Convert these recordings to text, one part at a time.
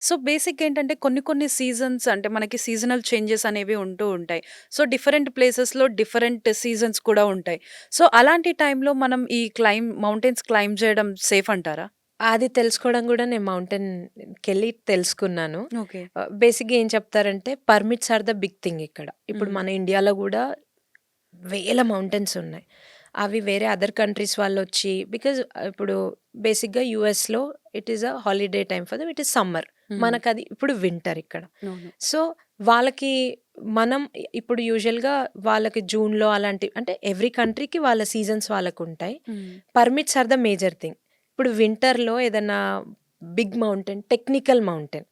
So, బేసిక్‌గా ఏంటంటే కొన్ని కొన్ని సీజన్స్ అంటే మనకి సీజనల్ చేంజెస్ అనేవి ఉంటూ ఉంటాయి. సో, డిఫరెంట్ ప్లేసెస్‌లో డిఫరెంట్ సీజన్స్ కూడా ఉంటాయి. సో, అలాంటి టైంలో మనం ఈ మౌంటైన్స్ క్లైంబ్ చేయడం సేఫ్ అంటారా? అది తెలుసుకోవడం గూడా నేను మౌంటైన్‌కెళ్ళి తెలుసుకున్నాను. ఓకే. బేసిక్‌గా ఏం చెప్తారంటే permits are the big thing ఇక్కడ. ఇప్పుడు హ్మ్. మన ఇండియాలో గూడా వేల మౌంటైన్స్ ఉన్నాయి. అవి వేరే అదర్ కంట్రీస్ వాళ్ళొచ్చి బికాజ్ ఇప్పుడు బేసిక్‌గా యూఎస్‌లో it is a holiday time for them. It is summer. హ్మ్. మనకది ఇప్పుడు వింటర్ ఇక్కడ. అవును. సో, వాళ్ళకి మనం ఇప్పుడు యూజువల్‌గా వాళ్ళకి జూన్‌లో అలాంటి అంటే ఎవ్రీ కంట్రీకి వాళ్ళ సీజన్స్ వాళ్ళకుంటాయి. హ్మ్. Permits are the major thing. ఇప్పుడు వింటర్‌లో ఏదన్నా big mountain, technical mountain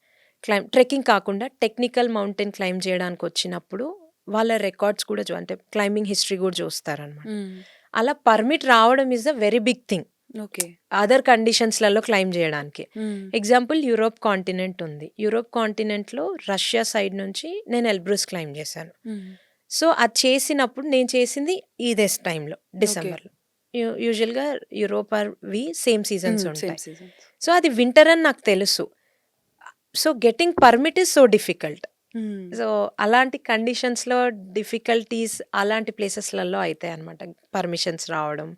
trekking కాకుండా టెక్నికల్ మౌంటైన్ క్లైంబ్ చేయడానికొచ్చినప్పుడు వాళ్ళ రికార్డ్స్ కూడా అంటే క్లైంబింగ్ హిస్టరీ కూడా చూస్తారనమాట. హ్మ్. అలా పర్మిట్ రావడం is a very big thing. Okay. Other కండిషన్స్‌లలో క్లైంబ్ జేయడానికి. హ్మ్. ఎగ్జాంపుల్ యూరోప్ కాంటినెంట్ ఉంది. యూరోప్ కాంటినెంట్‌లో రష్యా సైడ్ నుంచి నేను ఎల్బ్రూస్ క్లైంబ్ చేశాను. హ్మ్. సో, అది చేసినప్పుడు నేను చేసింది ఇదే టైంలో ఓకే. డిసెంబర్‌లో. యూజువల్‌గా యూరోప్ సేమ్ సీజన్స్ సేమ్ ఉంటాయి. సీజన్స్. సో, అది వింటర్ అని నాకు తెలుసు. So, getting permit is so difficult. హ్మ్. సో, అలాంటి కండిషన్స్‌లో డిఫికల్టీస్ అలాంటి ప్లేసెస్‌లలో అయితాయన్నమాట. పర్మిషన్స్ రావడం,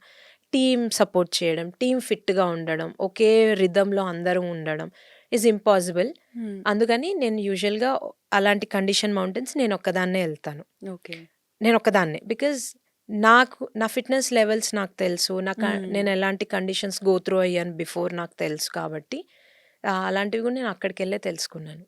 టీమ్ సపోర్ట్ చేయడం, టీమ్ ఫిట్‌గా ఉండడం, ఒకే రిథమ్‌లో అందరం ఉండడం ఈజ్ ఇంపాసిబుల్. హ్మ్. అందుకని నేను యూజువల్‌గా అలాంటి కండిషన్ మౌంటైన్స్ నేనొక్కదాన్నే ఎళ్తాను. ఓకే. నేనొక్కదాన్నే. బికాజ్ నా ఫిట్‌నెస్ లెవెల్స్ నాకు తెలుసు. హ్మ్. నేను ఎలాంటి కండిషన్స్ గో త్రూ అయ్యాను బిఫోర్ నాకు తెలుసు కాబట్టి అలాంటివి కూడా నేను అక్కడికెళ్ళే తెలుసుకున్నాను.